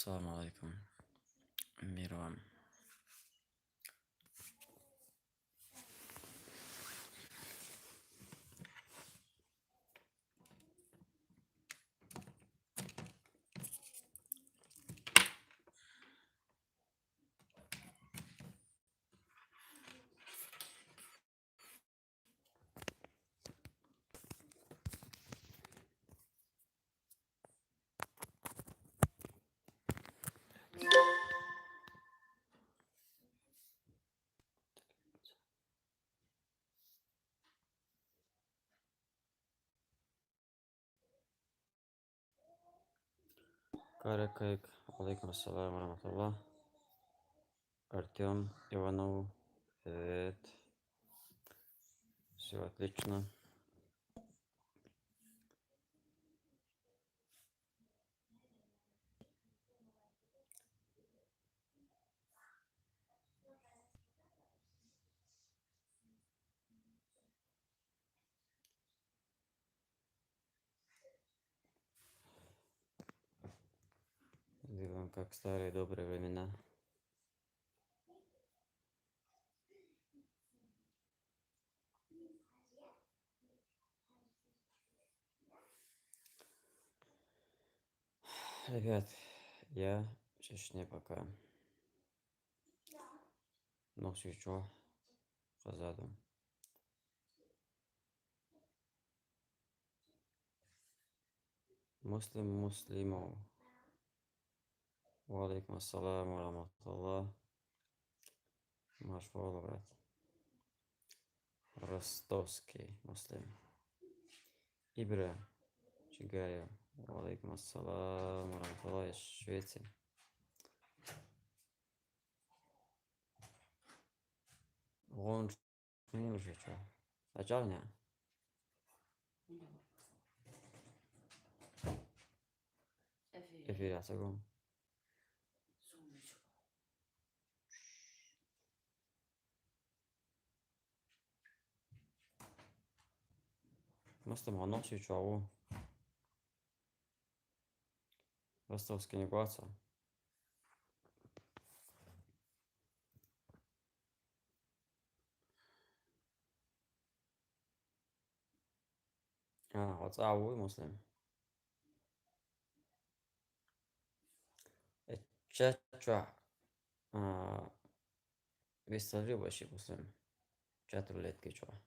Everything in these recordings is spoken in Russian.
Assalomu alaykum. Mир вам. Каракайк. Алейкум ассалам ва. Артем Иванов. Привет. Все отлично. Живем как в старые добрые времена. Ребят, я в Чечне пока. Но сейчас позаду. Муслимов. Валейкум ассалам ва рахматуллах. Машвал, брат. Ростовский муслим. Ибра Чигая. Валейкум ассалам ва рахматуллах. Из Швеции. Он не уже что? Начальня? Эфир асагом. Мастер Маноши Чау. Ростовский не гласа. Вот Ау муслим. Чача. Вестали вообще муслим. Чату лет кичва.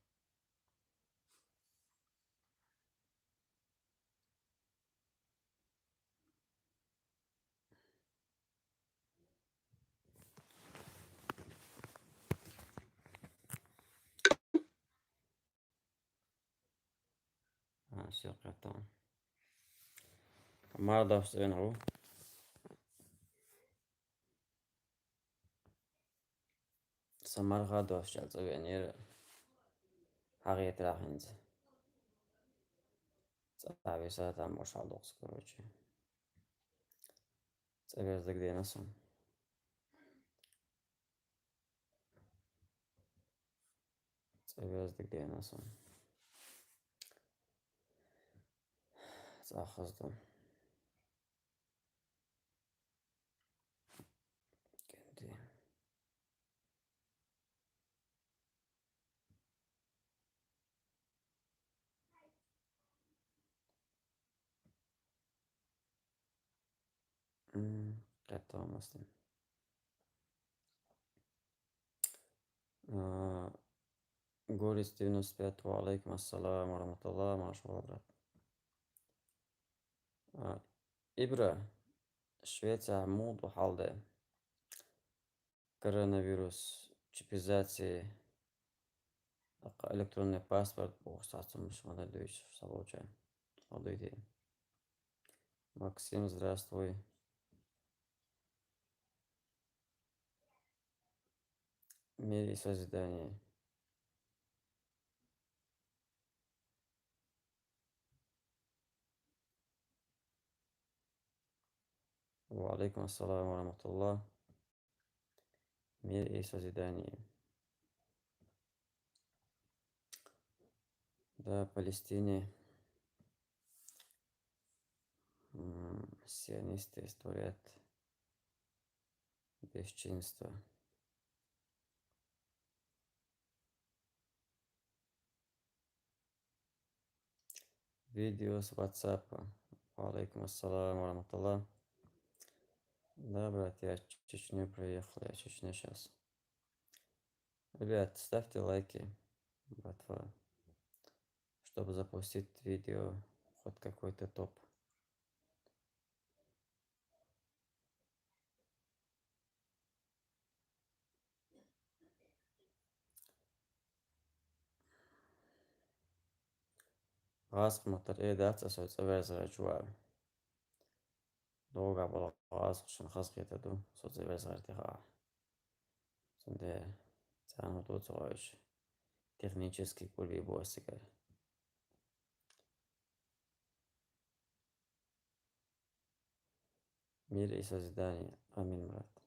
Все, братан. Мардав Свенру. Самарга Довчат Завенер. Харит Рахинз. Цависа там Мошалдокс, короче. Цависа где насом. Цависа где насом. Цахаздом. Кенди. Это муслим. Горис 95. Алейкум ассалам ва рахматуллах. Машаллах, брат. Ибра. Швеция муд халде. Коронавирус. Чипизации. Электронный паспорт. Богстатумыш модельдующий собачай. Одойди. Максим, здравствуй. Мир и созидание. Валейкум ассалам ва рахматуллах. Мир и созидание. Да, Палестине. Сионисты створят Бесчинство. Видео с WhatsApp. Алейкум ассалам ва. Да, брат, я в Чечню приехал, я в Чечне сейчас. Ребят, ставьте лайки, братва, чтобы запустить видео, хоть какой-то топ. Ғасқ редакция соцсети Долго было ғасқ үшін хасқ етеді соцсети. Сонда сән тут технический кульби босика. Мир и созидание. Амин, брат.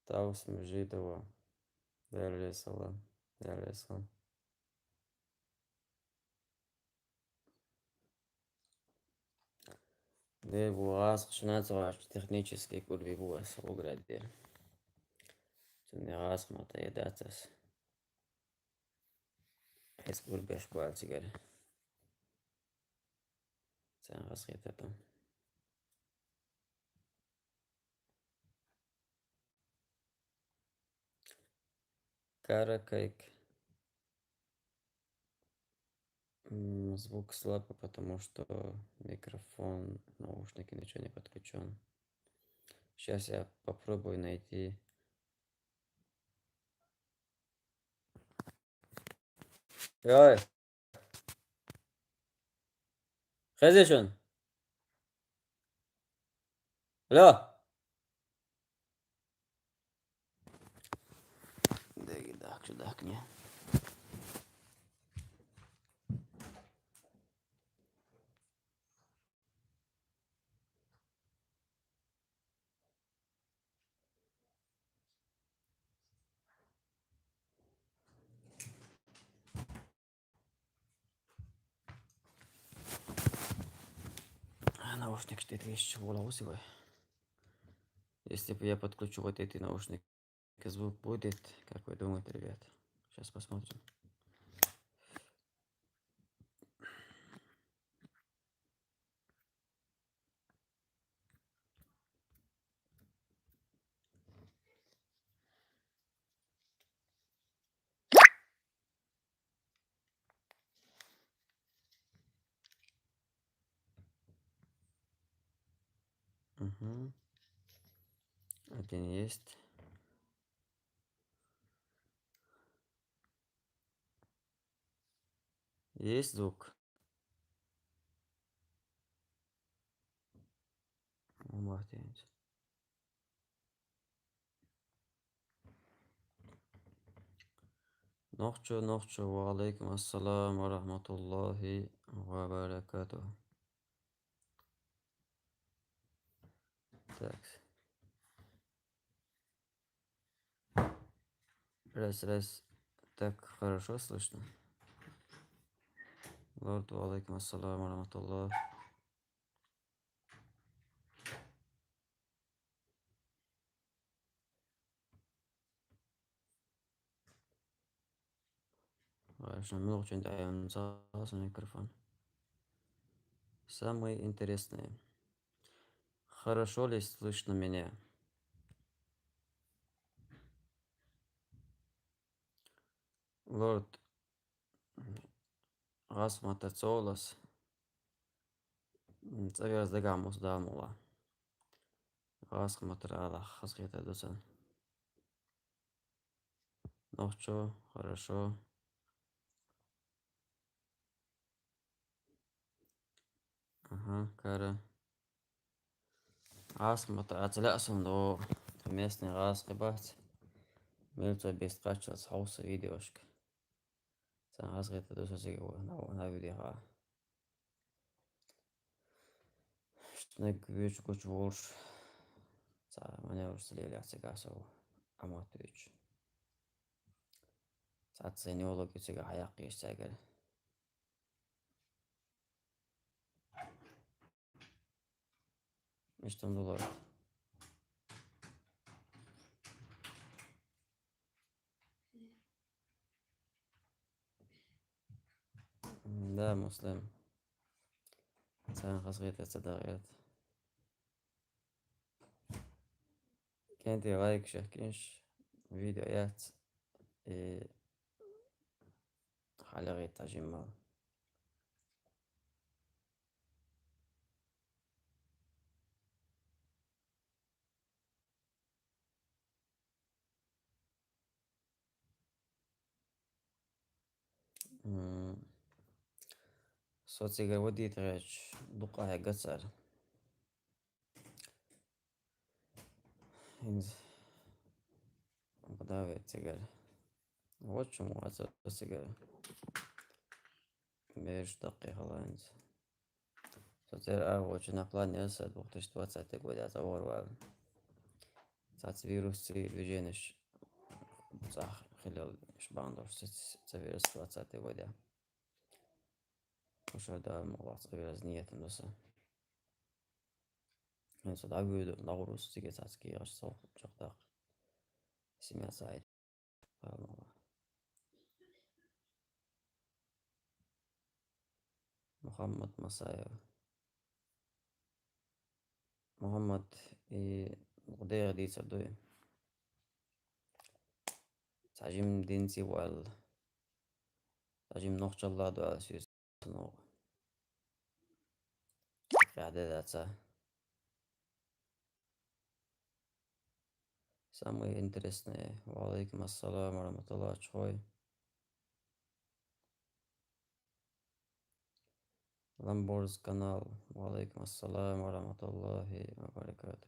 Таус Мжидова. Değerli salam. Değerli salam. ده بوغاز شنات غاش технический кульби бос уграде. Сонда ғасқ мотоедатас. Эс кульбеш квартигер. Сән ғасқ етеді. Каракайк. Звук слабый, потому что микрофон, наушники, ничего не подключен. Сейчас я попробую найти. Ой, Хазишон. Алло. Да, чудак, не. Наушник 4000 волоусивай. Если бы я подключу вот эти наушники, звук будет, как вы думаете, ребят? Сейчас посмотрим. Угу. Один есть. Есть звук. Молодец. Нохчу, ва алейкум ассалам ва рахматуллахи ва баракатух. Так. Раз. Так, хорошо слышно? Лорд, ва алейкум ассалам ва рахматуллах. Много очень даем микрофон. Самое интересное. Хорошо ли слышно меня? Лорд, раз мотоцолос, цагас дагамус дамула. Раз материала хасгета дусан. Нохчо, хорошо. Ага, кара. Раз мотоцеласон до местный раз ребят. Милто без качества хауса видеошка. Сан хасгета дуса сигуа на видео. Что квич куч волш. Мне уже слили сега аматыч. Саценеолог сега хаяк ешсагер. مش $10. ده مسلم sen خاصية الصداقات كانت لايك شاكينش فيديوهات إيه حلقة تجمع صوت سيجار ودي تغيش دقها قصر هنز بداوي سيجار واتش مو أصل سيجار بيش دقيقة هنز صوت سير واتش نقلان يسد وقتش تواتسا تقود أتصور ساعات فيروس فيجينش صح خلال شباندور فيروس تواتسا تقود وش هذا موضوع فيروس نية النصة من صوت عقود نغرس تيجي تاسكي غش صوت شقداق سمع سعيد محمد مسايا محمد غدير دي سردوي تعجم دينسي تعجم نوخش الله دو على سيس نوغ قاعدة ذاتها سامي انترسني وعليكم السلام ورحمة الله شوي لامبورز قناة وعليكم السلام ورحمة الله وبركاته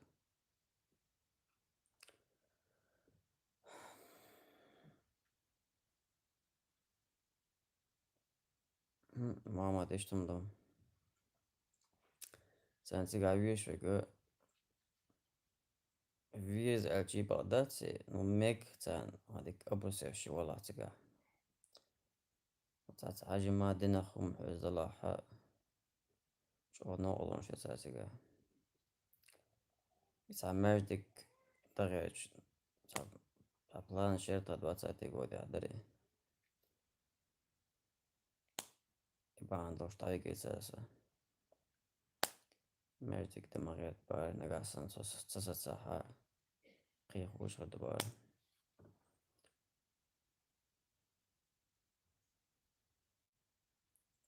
محمد ايش تمضم sen siga wish views LG Baghdad no meg sen هذيك أبو سيرشي والله تقع تاع حاجة ما دنا خم حز الله شو نوغلون شو تاع تاع ماجدك تغير تاع بلان شرطة دواتسا تقود يعدري يبقى عندوش طريقة ساسا ماجدك دماغيت بار نقاسن ساسا ساحا قيخ وش دبار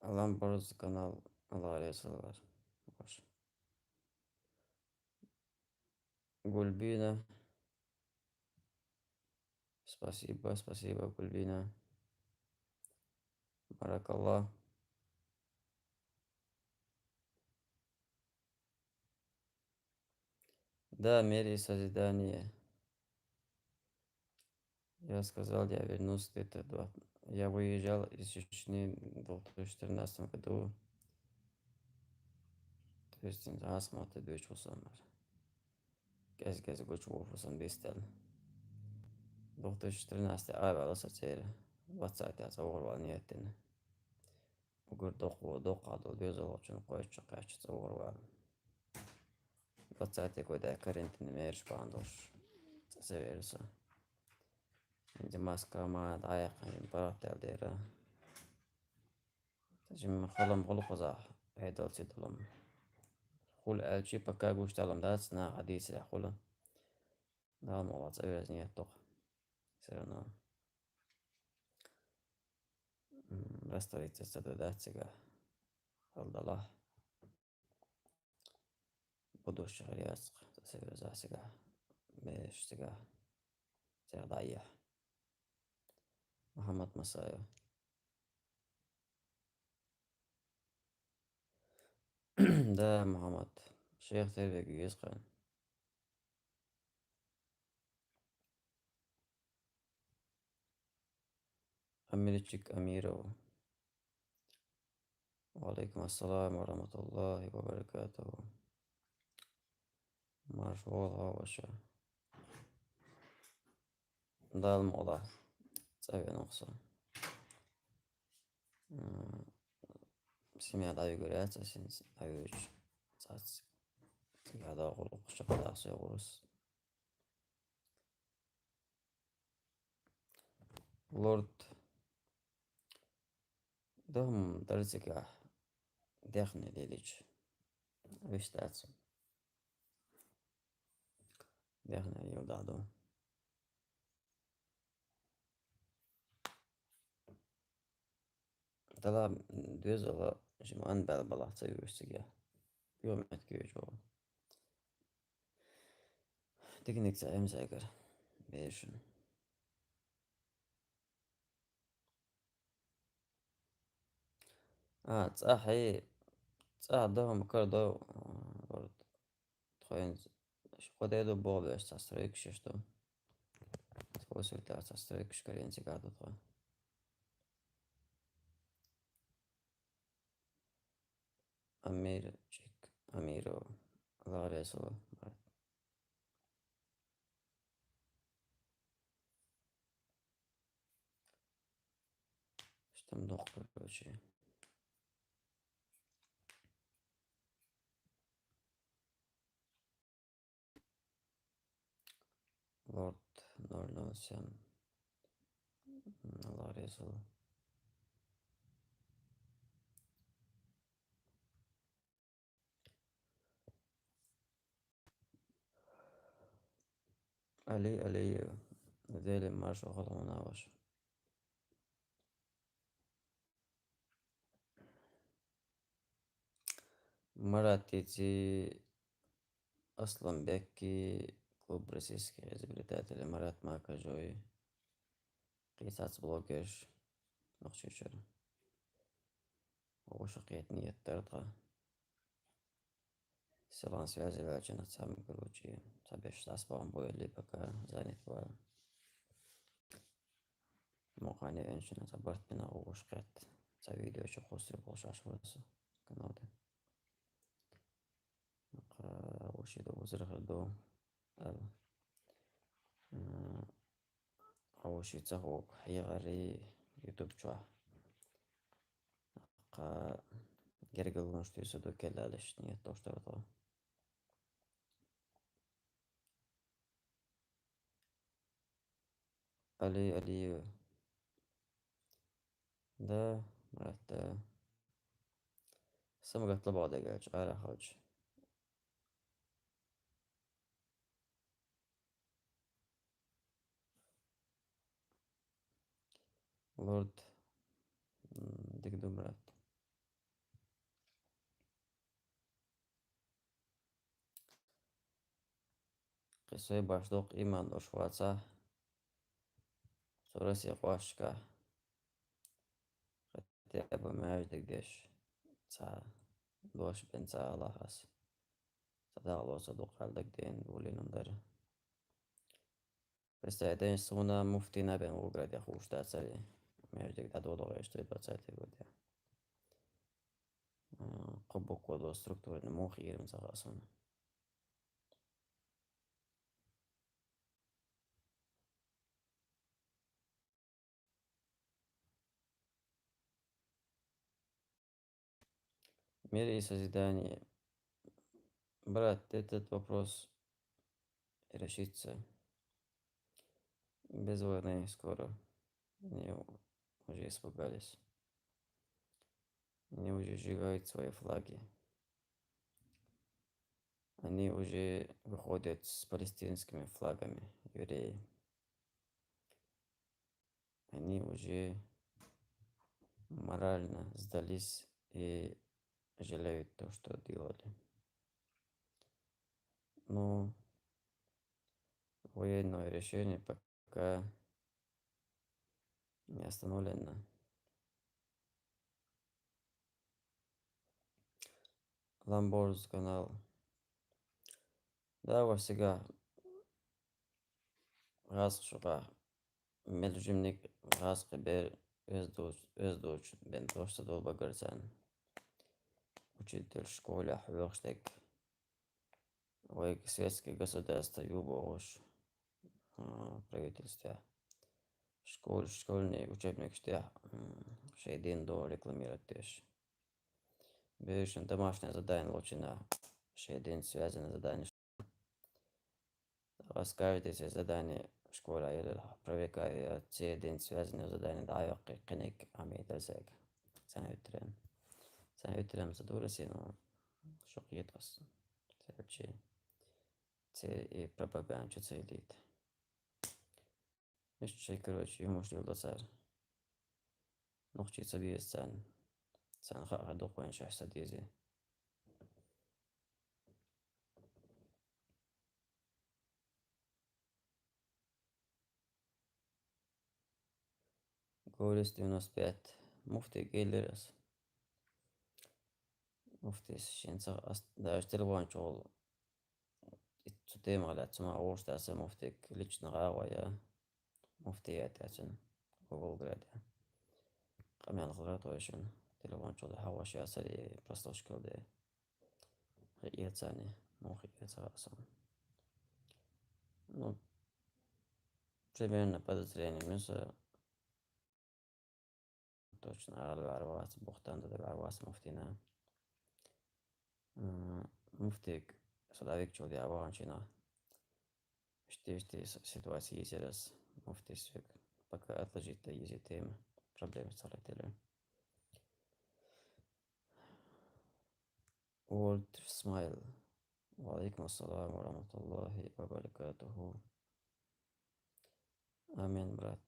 Alan Barız kanal Allah يسر باش Гульбина спасибо Гульбина Баракаллах да мере созидание я сказал я вернусь где-то я выезжал из Чечни в 2014 году то есть асматы дöç olsam var gez göç olsam бестел 2014 aivan satseeri WhatsApp ja Zorval niyetin Ugur doqadu gözol üçün qoyucu qaçı Zorval WhatsApp koyda karantini meriş bandoş seversa Inti maska ma dayak barat dera Tajim khalam qulu qazah هيدول تدلم قول الشي بكا قوش تلم داتنا حديث قول دا موضوع تسوي نية توق سيرنا رستوري تستدادات سيقا خلد الله بدو الشغل يسق تسوي زا سيقا ميش سيقا سيقا ضعيح محمد مسايو ده محمد شيخ تربية يسقن أميرتشيك أميرو وعليكم السلام ورحمة الله وبركاته ما شاء الله وشا ده الموضوع تسوي نقصة سمع دايو قريات أسين دايوش هذا غلق شغلة سيغرس لورد دهم درزقة داخل ليلج ويش تاتسو داخل يودعدو طلع دوزة جمان بلا تسوي يوم اتكيوش teknik sayım säker. Beşin. صح صح دهم كردو برضه تخين خود يدو بول بس تستريك ششتو تفوسر تا تستريك شكرين سيقادو تخين أمير تشيك أميرو لاريسو شتم دقر بشي لورد نورنوسيان لاريسو علي ذيلي مارشو خلونا واش مرة تيجي أصلا بيكي كلوب روسيسكي إزبريتات الإمارات ماكا جوي قيسات بلوكيش نقشيشر وشقيت نية ترطة سلان связи величина сам короче sabeš da spavam boyali baka zanit var مقانع انشنا صبرت بنا وشقيت تا فيديو شو خسر بوشاش ورسو كنودي وشي دو وزرخ دو ال وشي تسهو حي غري يوتيوب شوح قا гергел نشتو يسدو كلالش نية توشترطو علي ده مرات سمقت لبعض قالش على حاج لورد ديك دمرات قصة başlık iman doşvatsa sonrası başka хотя бы маждик дешца дош бенца Allah'as sada olsa dokaldık den volinumlar Представляете, суна муфтина бен уграде хушта цали маждик да додо что это цали года قبو кодо структурный мох ирим цагасын В мире и созидание. Брат, этот вопрос решится без войны скоро. Они уже испугались. Они уже сжигают свои флаги. Они уже выходят с палестинскими флагами, евреи. Они уже морально сдались и жалеют то, что делали. Но военное решение пока не остановлено. Ламборз канал. Да, во сега газ шуға мелжимник газ қыбер өз доч бен тошта долба гырсан. Учитель в школе хвёхштек. Ой, светское государство юбош правительстве. Школьный учебник штя шейдин до рекламировать теш. Бешен домашнее задание лучина день связано задание. Раскажите все задания школа или проверяю все день связанные задания даю книг عميد الزاق سنة يترم سنة يترم задура сину шок еткас вообще це и пропаганда це элит еще короче ему что было царь نخشي سبيه سان خا دوق وين شح سديزي Голос 95 مفتي جيلرس مفتي شين даже телефон чол эту тему على تسمع وش تاسع مفتك ليش نغاوة يا مفتي تاسن Google grad قام الغلط ويشن телефон чол حواش يا سري простой школе خير ثاني مو خير ثاني ну примерно подозрение минуса точно العرواس بختان ده العرواس مفتينا مفتك صدقك чол يا وانشنا Что ситуации есть раз муфти свек пока отложить да есть темы проблемы с родителями. World Smile. وعليكم السلام ورحمة الله وبركاته. Amen брат.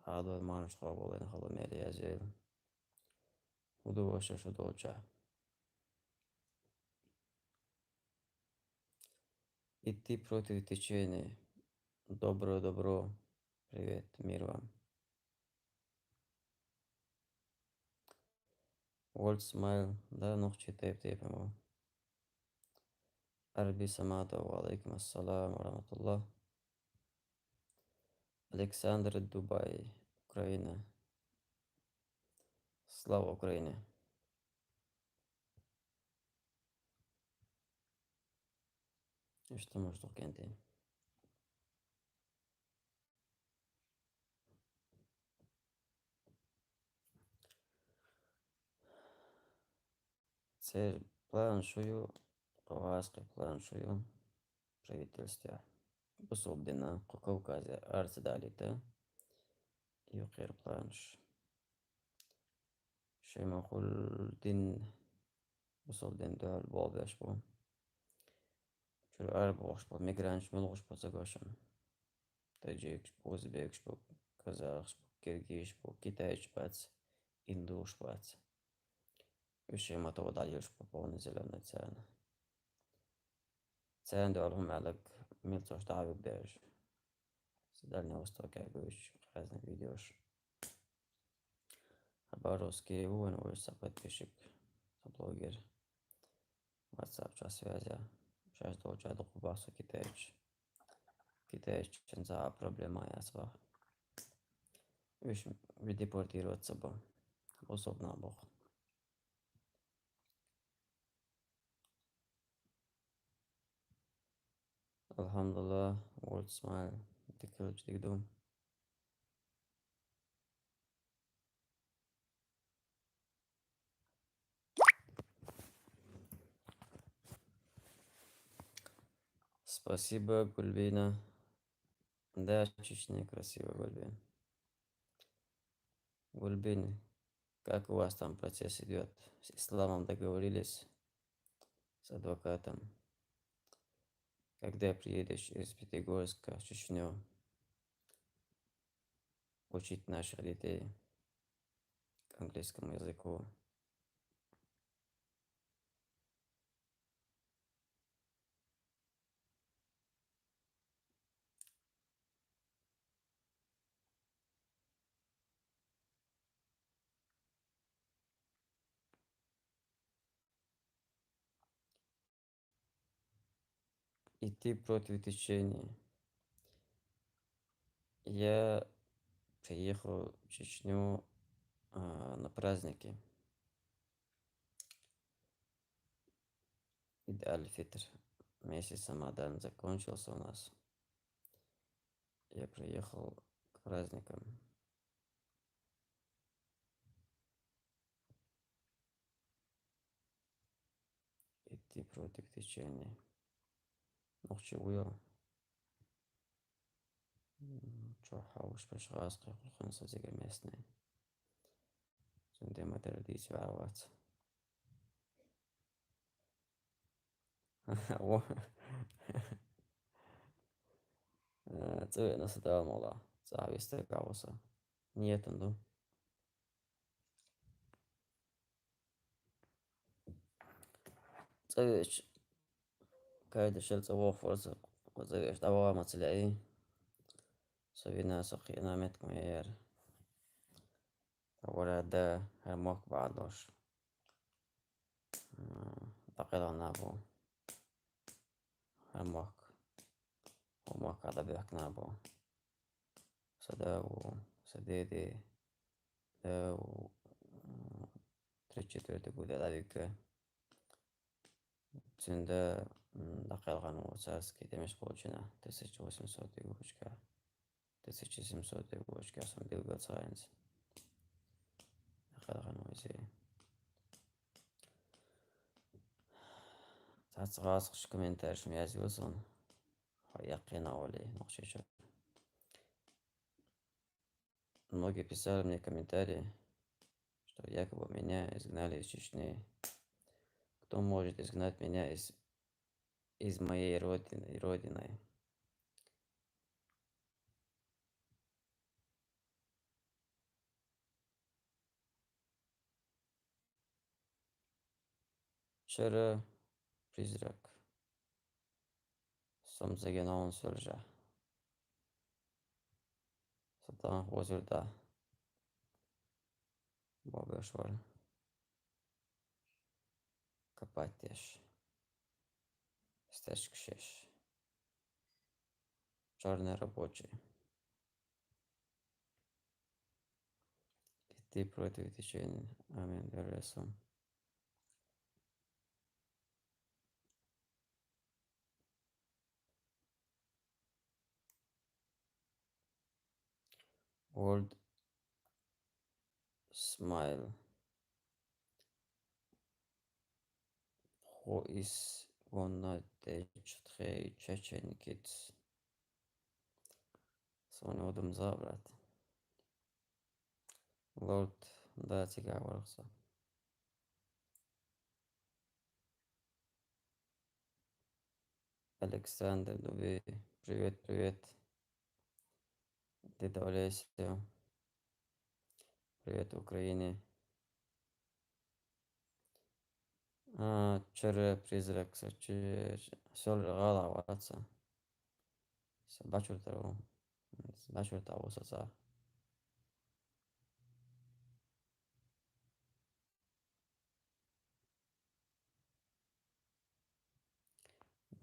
Адо манш хаболен халомели азел. Удовольствие что долча. Идти против течения. Добро, добро. Привет, мир вам. World Smile. Да, ногчи теп ему. Арби Самата. وعليكم السلام ورحمة الله. Александр Дубай, Украина. Слава Украине. И что может кенти? Це планшую, Луганське планшую, правительство. Особенно по Кавказе, Арцдалита, Юкер планш. Шема Хулдин, особенно дал Бобешбо. Чур Арбошбо, мигранч Мелошбо загашен. Таджикшбо, Узбекшбо, Казахшбо, Киргизшбо, Китайшбац, Индушбац. Шема то дальешбо полный зеленый цен. Цен далهم على ملتوش دعوة بداش. Дальний Восток, я говорю, разных видеош. Хабаровский воин, улица подписчик, блогер. WhatsApp, час связи. Сейчас долча до Кубасу китаич. Китаич, за проблема я свах. Виш, депортироваться бы. Особенно бог. Алхамдулилlah, World Smile. Тыкылыч дигдум. Спасибо, Гульбина. Да, Чечня красиво, Гульбин. Гульбин, как у вас там процесс идет? С исламом договорились? С адвокатом? Когда приедешь из Пятигорска в Чечню учить наших детей английскому языку? Идти против течения. Я приехал в Чечню на праздники. Ид Аль-Фитр. Месяц Рамадан закончился у нас. Я приехал к праздникам. идти против течения. نقطة ويا شو حاوش باش غاسقي في الخمسة زيقا ميسنين زندي ما درديش بعوات تسوي نص دوام والله صاحبي استقع وصا نية دو تسويش كايد شلت أبوه فرصة وتسويش دوامة تلاقي سوينا سقينا متكم يير ولا دا هموك بعدوش دقيقة نابو هموك هموك على بيحك نابو صداو سديدي داو تريتشي تورتي بودا لابيك تسندا دقيقة نوصارسكي دمش بوچنا 1800 يقوشكا 1700 يقوشكا سن بيلغا ساينس دقيقة نوزي تعصغاسقش كومنتارش ميازي وصن يقينا ولي نقشيشو Многие писали мне комментарии, что якобы меня изгнали из Чечни. Кто может изгнать меня из моей родины? Вчера призрак сам загинал сөлжа. Сатан hozirda Бобешвар Капатеш Стешкшеш Черный рабочий. Идти против течения. Аминь. Вересом. World Smile. Who is gonna teach three Chechen kids? Соня одым забрат. Лорд, да, тебя ворса. Александр, Дуби, привет, привет. Деда Олеся, привет Украине. Вчера призрак, сөл гала ватса. Бачур того соца.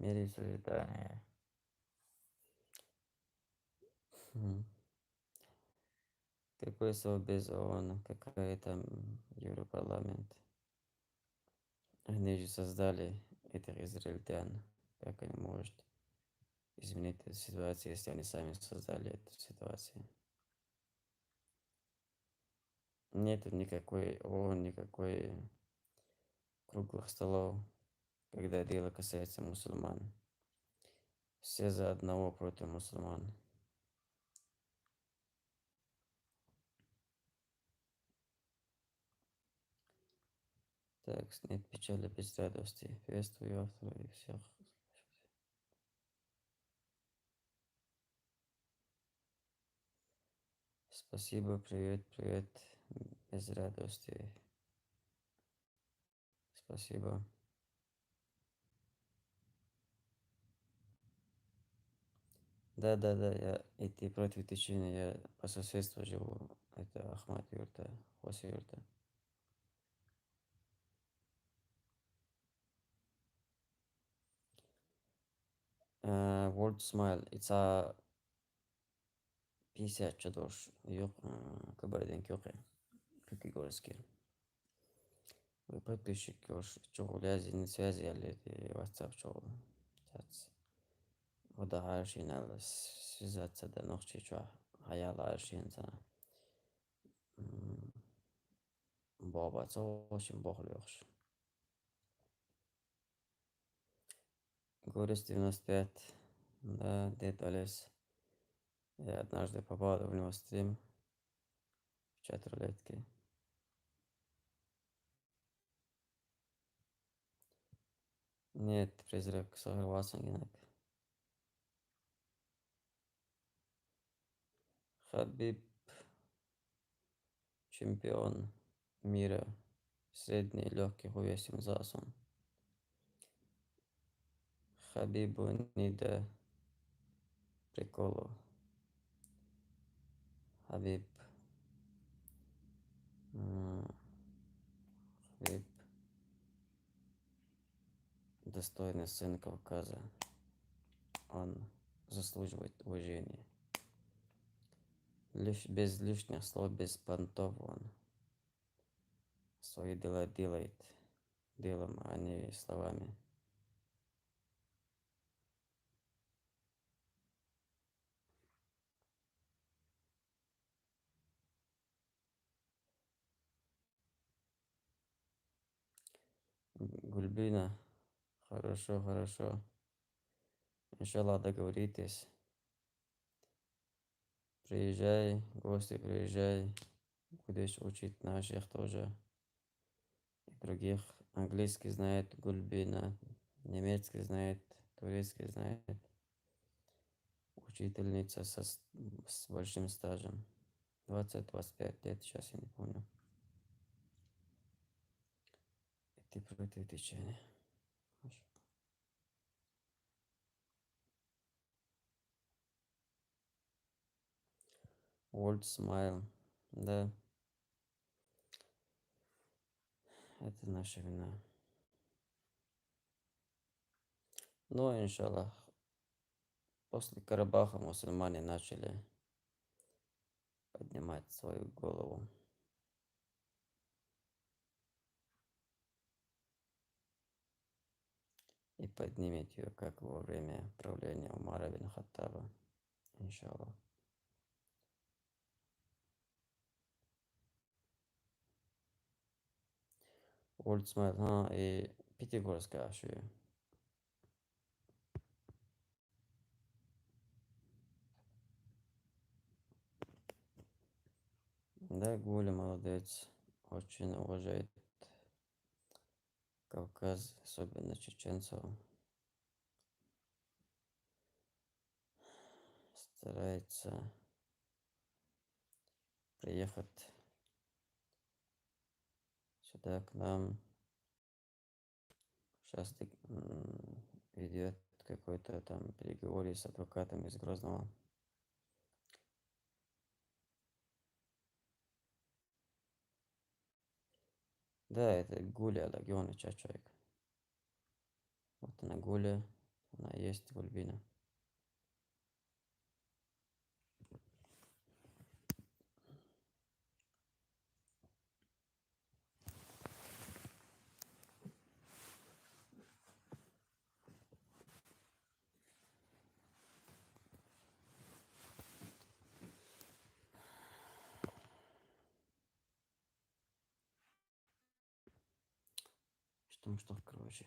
Мире созидания. Какой совбез ООН, какая там Европарламент. Они же создали этих израильтян. Как они могут изменить эту ситуацию, если они сами создали эту ситуацию? Нет никакой ООН, никакой круглых столов, когда дело касается мусульман. Все за одного против мусульман. Так, нет печали без радости. Приветствую автора и всех. Спасибо, привет, привет. Без радости. Спасибо. Да, я идти против течения, я по соседству живу. Это Ахмат Юрта, Хоси Юрта. World Smile, it's a 50 чадош, yok, кабарденки yok, категорически. Вы подписчик, чего лязи, не связи, или WhatsApp, чего. وده عايشين على السيزات سدا نقشي شو حيال عايشين سنة بابا توش بخل يخش Горец 95. Да, дед Олесь. Я однажды попал в него стрим в чат рулетки. Нет, призрак сорвался генек. Хабиб чемпион мира средний легких весом засун. Хабибу не до приколу. Хабиб. Хабиб. Достойный сын Кавказа. Он заслуживает уважения. Без лишних слов, без понтов он свои дела делает делом, а не словами. Гульбина, хорошо, хорошо. Иншаллах, договоритесь. Приезжай, гости, приезжай. Будешь учить наших тоже. И других. Английский знает Гульбина, немецкий знает, турецкий знает. Учительница с большим стажем. 20-25 лет, сейчас я не помню. Идти против течения. Old Smile. Да, это наша вина. Но, иншаллах, после Карабаха мусульмане начали поднимать свою голову. И поднимет ее, как во время правления Умара бин Хаттаба. Иншаллах. Old Smile, и Пятигорская Ашуя. Да, Гуля молодец. Очень уважает Кавказ, особенно чеченцев. Старается приехать сюда к нам. Сейчас ведет какой-то там переговоры с адвокатом из Грозного. Да, это Гуля Лагиона человек. Вот она Гуля, она есть Гульбина. Что, короче.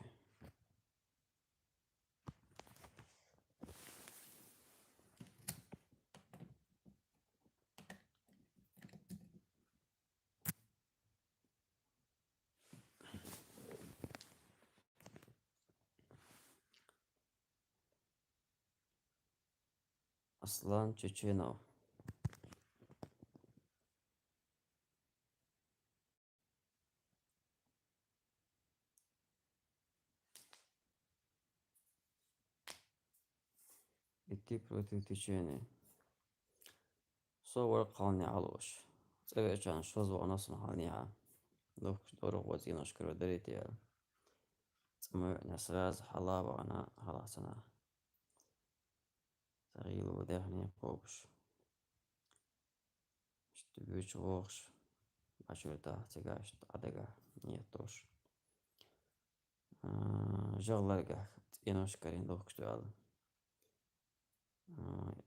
Аслан Чеченов. Идти против течения. صور قاني علوش. تبع كان شوز ونص محانيها. دور وزين أشكر دريتي. تسمع نسراز حلابة أنا خلاص أنا. تغيل ودهني قوبش. شتبيش غوش. باشور تحت تقاش عدقة نيتوش. Жагларга enoshkarin doktual.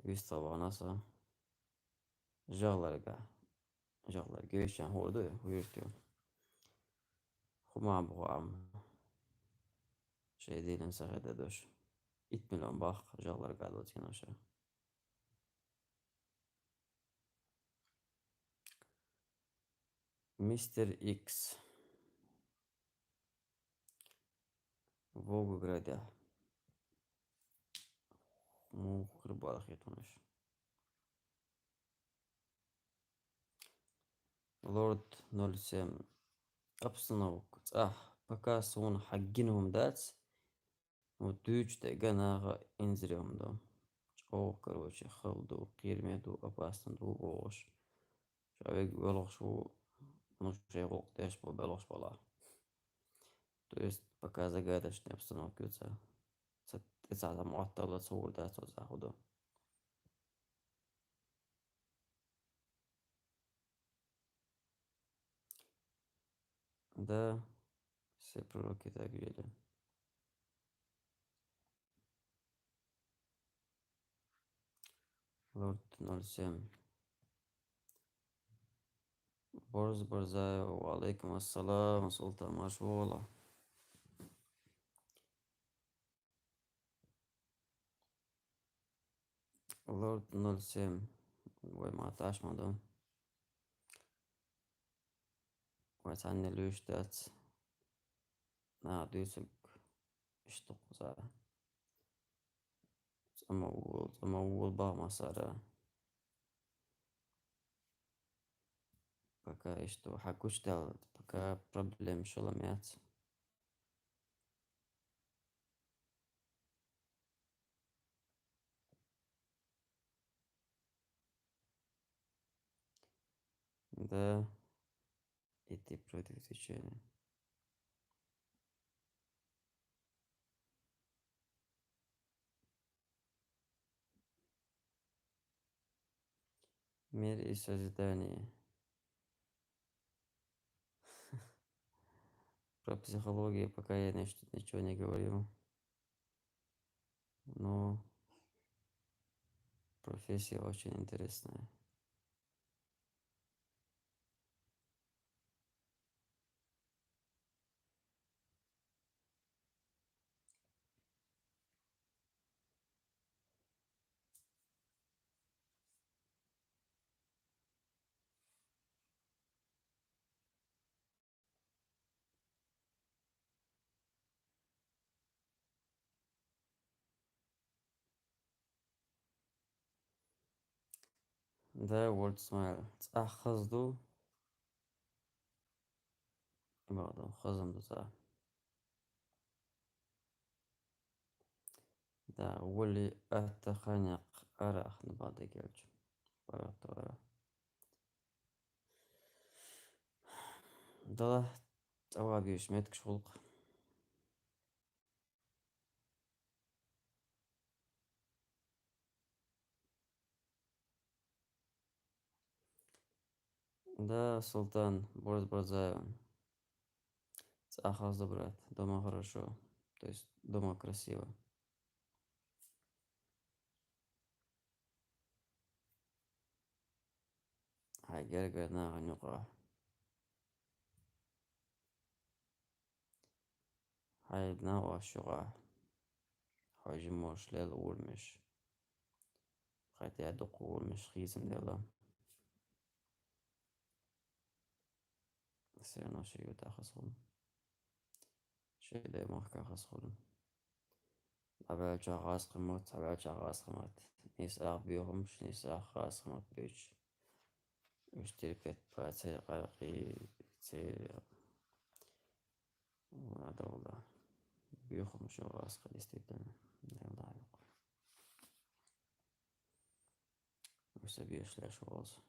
Vistavanasa jaglarga göçen hordu huyurtuyor. Huma bu am şey değilim sahada doş. Itmilyon bak jağlar galiba diyen aşağı. Мистер Икс. Волгограде. Рыбалах етуныш. Лорд 07. Обстановка. Пока сон حقينهم دات. ودوش تاقناغا انزريهم دو. О, короче, халду, кирмеду, опасно, дугош. Шавек велошу, ну, шейгок теж по белош пола. То есть, пока загадочная обстановка, это там оттало цур, да, то заходу. Да, все пророки так жили. Лорд 07. Борз Борзаев, алейкум ассалам, Султан Машвола. Лорд 07. Ой, маташ мадам. Ой, санне люштац. Дюсик. Что за? Самоугол Бахмасара. Пока что хакуш делать, пока проблем шеломят. Да, идти против течения. Мир и созидание. Про психологию пока я ничего не говорил. Но профессия очень интересная. Да, World Smile. Ахазду. Бадам, хазамду за. Да, Ули Атаханяк Арах Набада Гельч. Паратора. Да, Тавагиш Метк Шулк. Да, Султан, Борис Барзаев. Ахазду, брат. Дома хорошо. То есть дома красиво. Хайгерга на Ганюка. Хайбна Вашуга. Хажимош Лел Урмиш. Хотя доку Урмиш Хизм дела. Все равно шию тахасхун. Шейле махка хасхун. Абелча хасхмат, абелча хасхмат. Нисах биохумш, нисах хасхмат бич. Üştirpet pate qarqi te adawla. Biyoxumuş o asqa isteyden. Yallah yok. Öse bir işler şu olsun.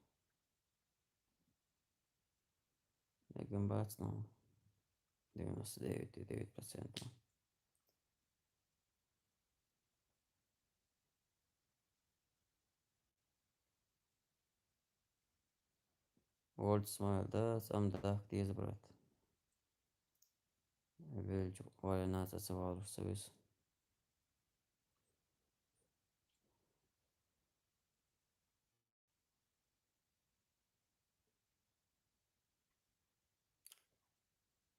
Negin batsna. 99,9%. World Smile да, сам да, тез брат. Велч валя наса савал союз.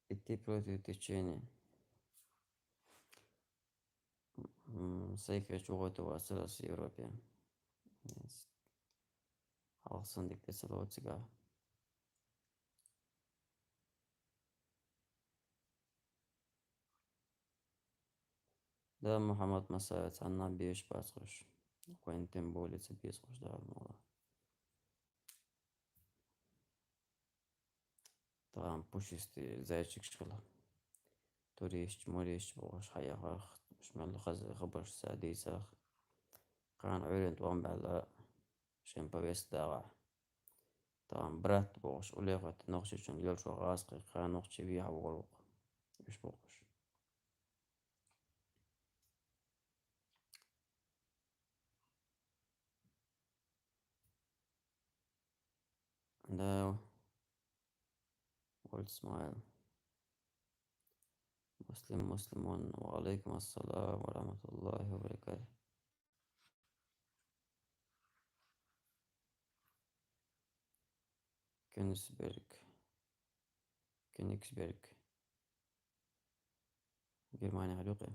Идти против течения. Säkerhet juotua sellaisia Euroopan. Halsen dikte selotsiga. ده محمد مساعد عنا بيش باتخش. وين بولي تبيس خوش ده الموضوع. طبعا بوشيستي زايتشك شغلة. موريش بوش حيا خاخ. مش مالو خبرش سادي ساخ. كان عيرين طوام بعلا. شين بابيس داغع. طبعا برات بوش وليغت نقشي شن يلشو غاسقي كان نقشي بيها بغلوق. مش بوش. ده ولد اسماعيل. مسلمون وعليكم السلام ورحمة الله وبركاته. كينيكسبرغ Germania حلوقة.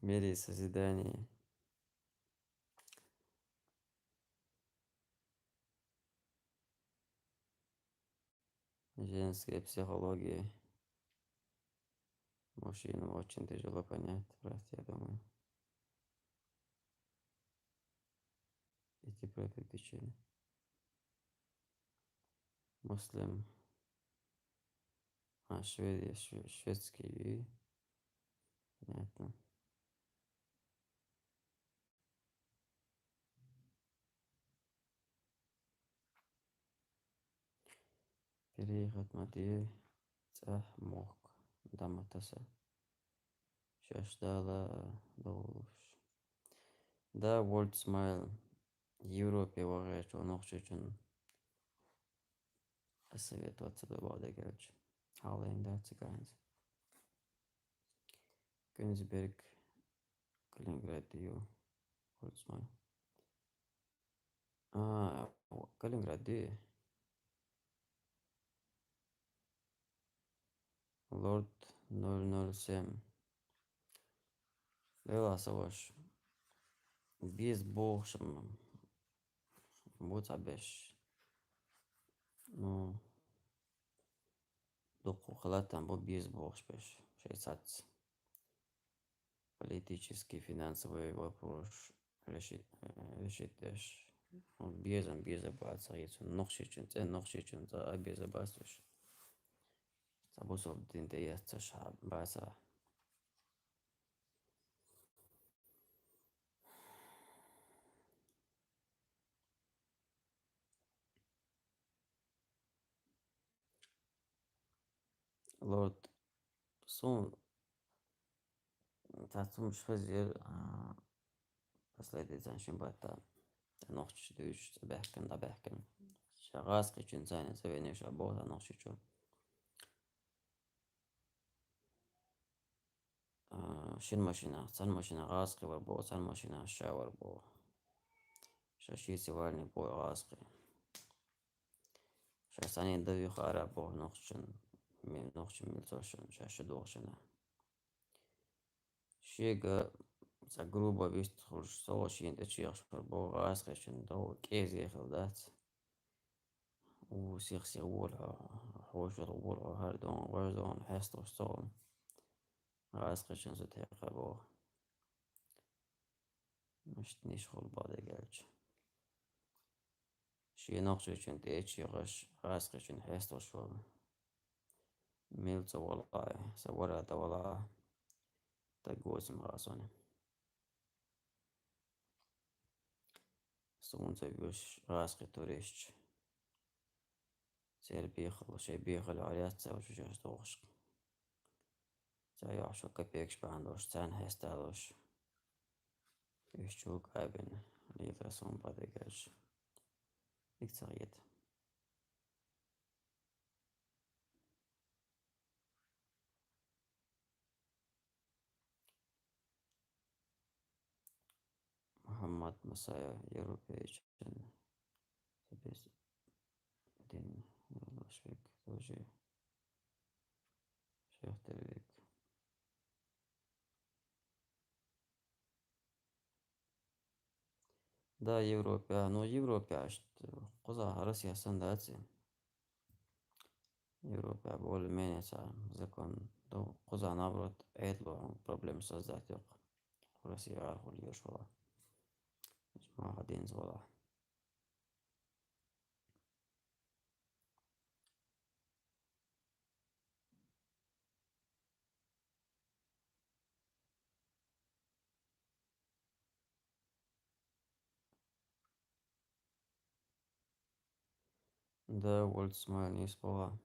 ميري سوزيداني. Женская психология. Мужчинам очень тяжело понять, брат, я думаю. Идти по этой причине. Муслим. Шведия, шведский. Понятно. Переехать Мадье. Мог. Даматаса. Шаштала. Долуш. Да, World Smile. Европе وغيرت ونخشجن السويت بعد جالج حالين داتس كاينز كونسبرغ كالينغراد ديو اسمه كالينغراد دي لورد 007 لا سواش بيز بوش موت عباش نو دقو خلاتان бо بيز بوش باش شيء политический финансовый вопрос решить дашь. Безопасность, нохшичун за безопасность. Забусов динте яца шаб баса. Лорд сон татум шфазер последний заншин бата. نقش دوش بحكن دا بحكن شغاس قيشن زاني سويني شابوتا نقشيشو شين ماشينا سان ماشينا غاسقي وربو سان ماشينا شاور بو شاشي سوارني بو غاسقي شاساني دوي خارا بو نقشن ملتوشن شاشة دوغشنا شيغا за грубо вистхуш солошин де чиахшпар бо غاسقيشن دو كيزي خلدات وسيخسي وولها حوشر وولها هردون وردون حستو ستون غاسقيشن زتيقا بو مش نشغل بعد جالج شي نقشيشن تيتشي غش غاسقيشن حستو شو ميلتا والله سورا دولا تقوزم غاسوني سونتا يوش غاسقي توريش سير بيخل شي بيخل علياتسا وشو جاش دوغشق زي عشو كبيكش باندوش تان هستالوش يشتو قابن ليذا سون باديجاج إكتريت محمد rahat masaya Avrupa için biz din yollaşmak тоже şehirlik. Да, Европа, но Европа, что коза Россия сандаться. Европа более-менее закон, то коза наоборот, это проблем создать yok. Россия архулиyor şola. Ma din zola. Да, Вольцман не спала.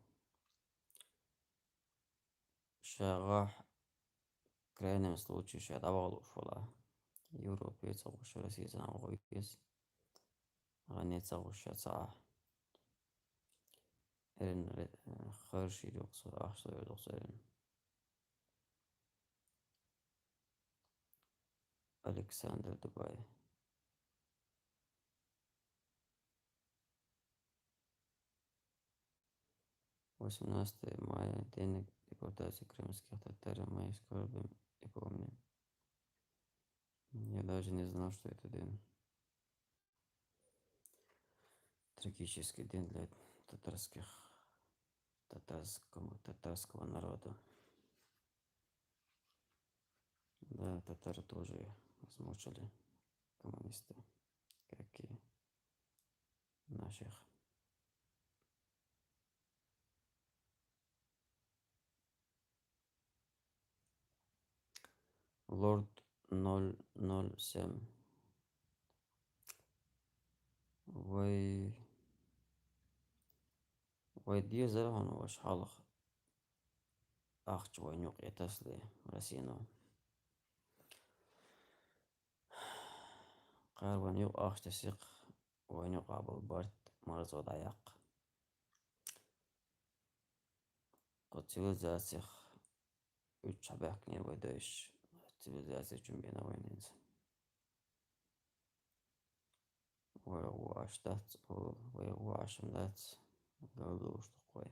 Шагах в крайнем случае ще давал шола. Европе цагуш Россия занагоис. غنيت цагуш ساعة. إرن خرشي يقصر أحسن يقصر ألكسندر دبي. 18 мая день депортации крымских татар. Мои скорби и помню. Я даже не знал, что это день. Трагический день для татарского народа. Да, татары тоже измучили коммунисты, как и наших. Лорд 007. Вай... Вайдия зархан ваш халах. Ахч вайнюк этасли Расино. قار وانيوق آخ تسيق وانيوق عبل بارت مرزو دايق قد سيفيزاسيخ üç habakni وداش سيفيزاسي جنبنا وينينز واشتات واشمدات قالوا شتقوي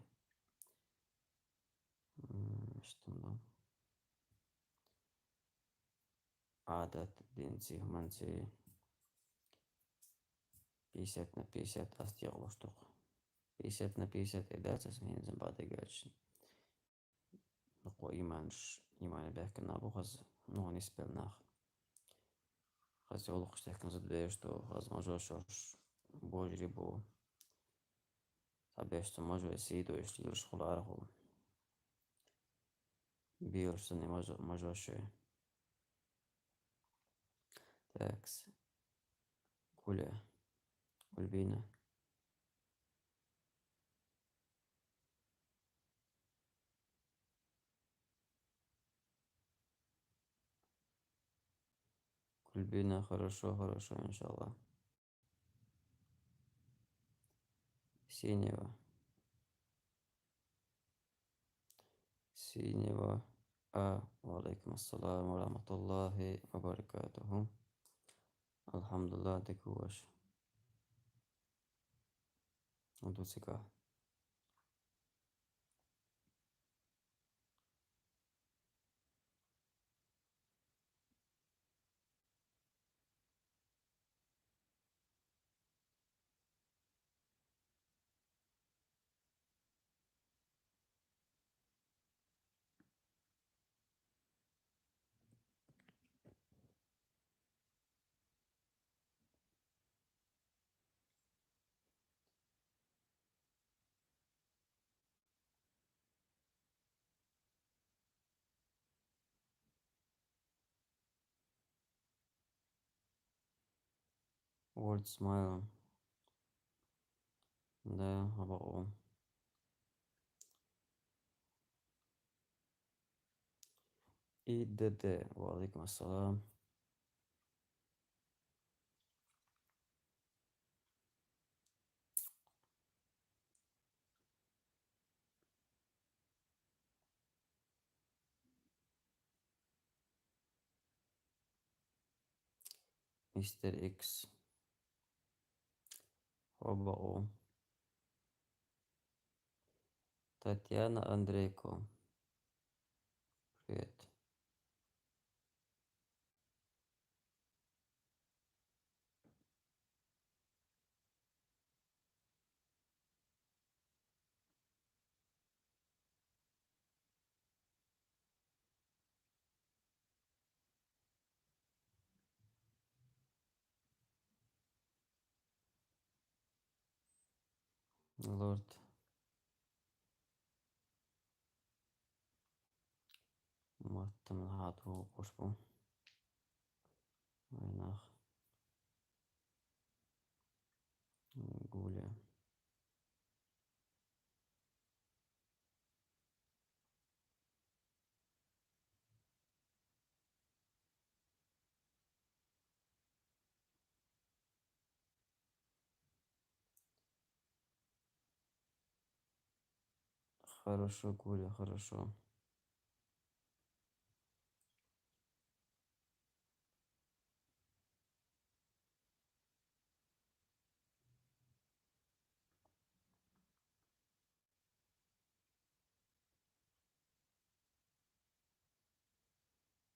شتمنا عادات دينسي همانسي 50/50 أستيغلو штук. 50/50 إداتة سمين بعد قالش نقو إيمان بيحكي نابو خز نو نسبل ناخ خز يولوخ شتحكن زد بيشتو خز مجو شوش بوجري بو تابيشتو مجو يسيدو يشليوش خلارخو بيوش سني مجو شوي تاكس قول بينا قول بينا хорошо إن شاء الله. سينيوا وعليكم السلام ورحمة الله وبركاته. الحمد لله دكوش ودوسكا. World Smile. Да, абао. ИДД. وعليكم السلام. Мистер Икс. Оба О. Татьяна Андрейко. Привет. Лорд. Маттамын хату кошпу. Войнах. Гуля. Хорошо, Гуля, хорошо.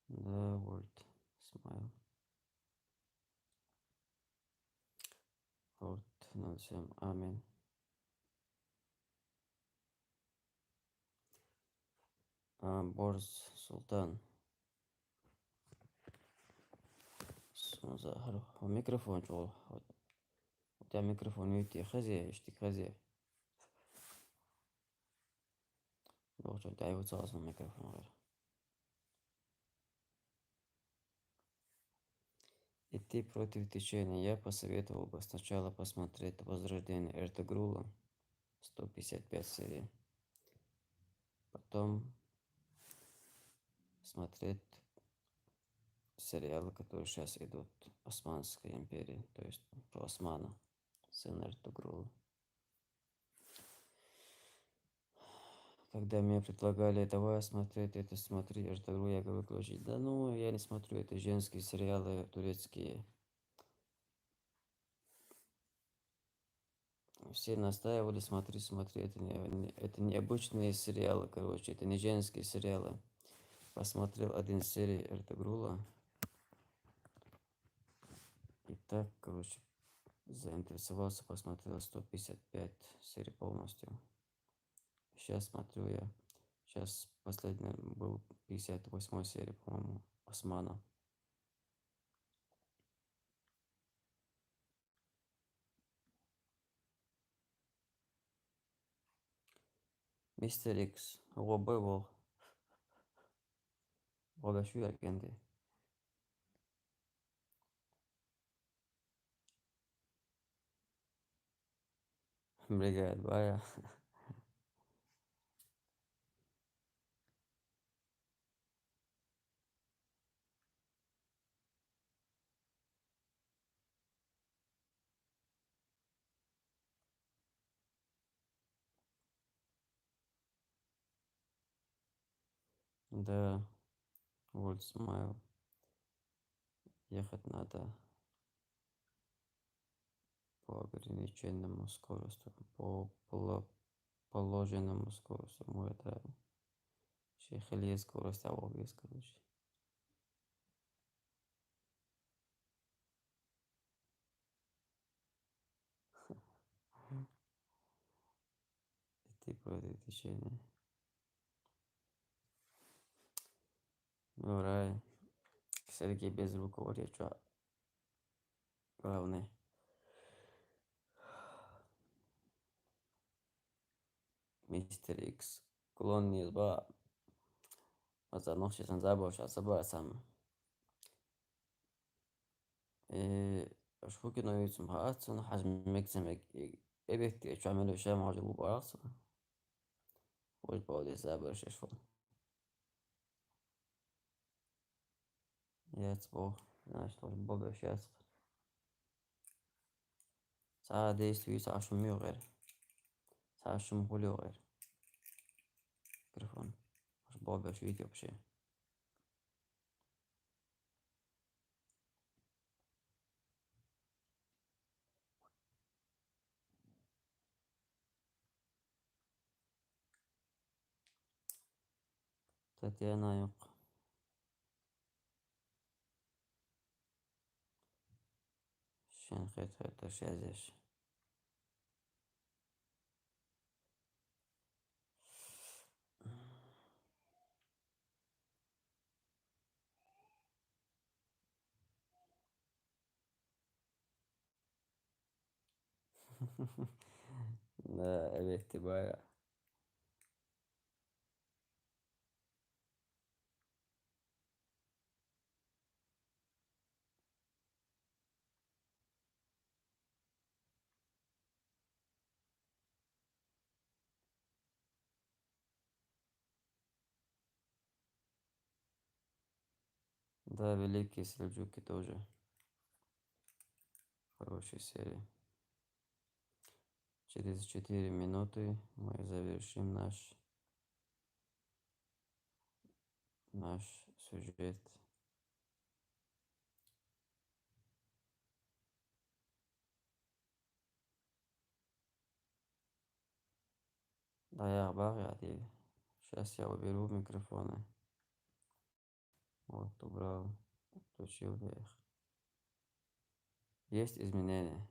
Да, Word. Смайл. Word 07. Амин. Борз Султан. Сунза. Микрофон жол. У тебя микрофон уйти. Хозяин, что хозяин. Боже, дай вот сразу микрофон. Идти против течения. Я посоветовал бы сначала посмотреть «Возрождение Эртегрула», 155 серий. Потом смотреть сериалы, которые сейчас идут Османской империи, то есть про Османа, сына Эртугрула. Когда мне предлагали, давай смотреть это, смотри Эртугрул, я говорю, выключить. Да ну, я не смотрю, это женские сериалы турецкие. Все настаивали, смотри, смотри, это не обычные сериалы, короче, это не женские сериалы. Посмотрел один серий Эртугрула. И так, короче, заинтересовался, посмотрел 155 серий полностью. Сейчас смотрю я. Сейчас последний был 58 серия, по-моему, Османа. Мистер Икс. Робой был. Робой şu erkendi. Бригад, бая. Да, вот Смайл. Ехать надо по ограниченному скоростью, по положенному скоростью. Мы это Шейхалия скорость, а обвес, короче. Идти против течения. Ну, рай. Сергей Безруков, речь, главное. Мистер Икс. Клон не ба. Mesela sen zabošался basam. شو كنا يسمى أصلا حجم مكسمك إبت شو عملوا شيء ما عجبوا بأصلا وش بعد يسابر شو يتصبح ناش طول بابا شاس ساعة ديس لويس عشان ميو غير ساعة شو مقولي غير ميكروفون وش بابا شو يتيوب شيء Татьяна yok. Şenkayt Kardeş yazıyor. Да, evet baya. Да, Великие Сельджуки тоже. Хорошая серия. Через 4 минуты мы завершим наш сюжет. Да, я Баграти. Сейчас я уберу микрофоны. Вот, убрал. Отключил их. Есть изменения.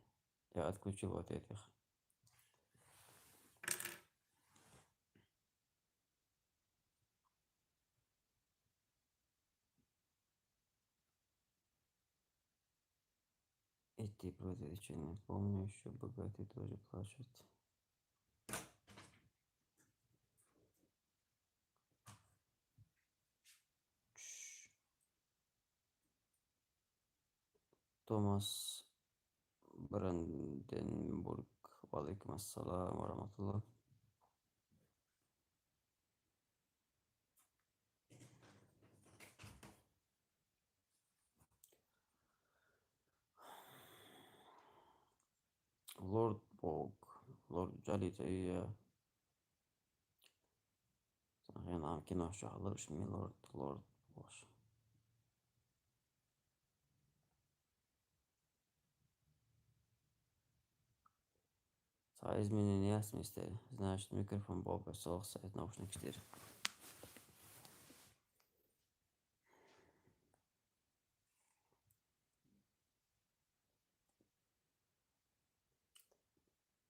Я отключил вот этих. Идти против не помню, еще богатый тоже плачет. Томас Бранденбург. Валейкум ассалам ва. Lord Bog. Lord Jali هي أنا عم كنا شغلش مي لورد boş. Sağ izmini jasno ste. Znaš, mikrofon Boga solsa et naučnik štir.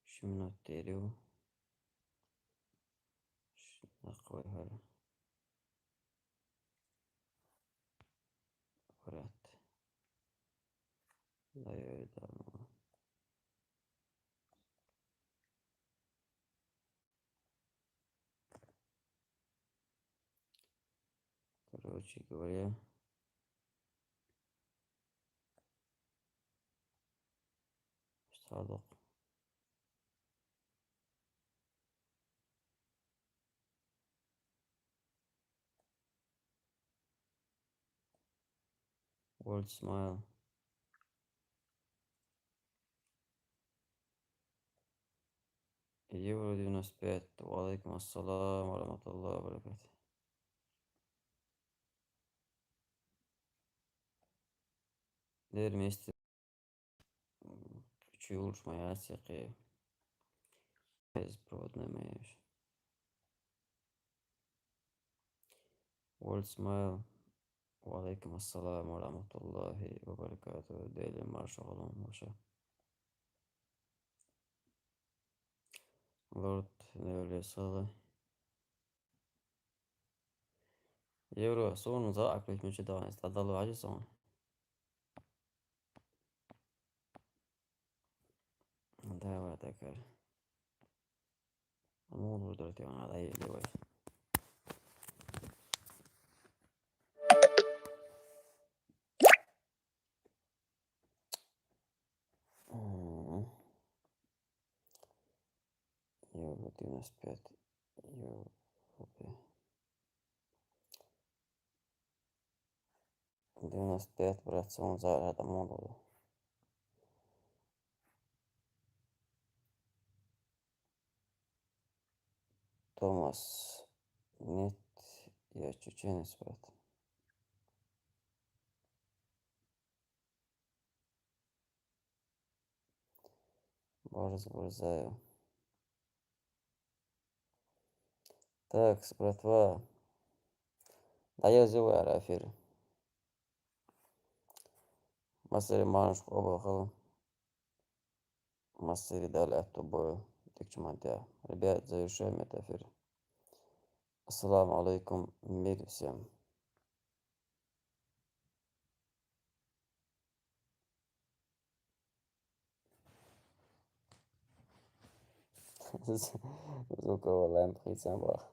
Şimdi teriyor. Koy her. Korat. Dayı da. Короче говоря, صادق. World Smile. Euro 95. Валейкум ассалам ва рахматуллахи ва баракатуh. Дер вместе чулш моя секи. Беспроводная моя. World Smile. Валейкум ассалам ва рахматуллахи ва баракатуh. Дели маршалом ваша. Lord öyle sağla. Euro sonun za aklık müşü daha istadalı acı son. Давай такая. Ну, вот это надо и делать. Euro 95. Euro. 95, брат, сон за рядом моду. Томас. Нет, я чеченец, брат. Борис Борзаев. Так, братва. Да я живу эфир. Мастере манш обахал. Мастере дали тобой. Тикчмантя. Ребят, завершаем этот эфир. Ассаламу алейкум. Мир всем. Звуковая лампа Хитценбах.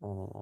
Амин.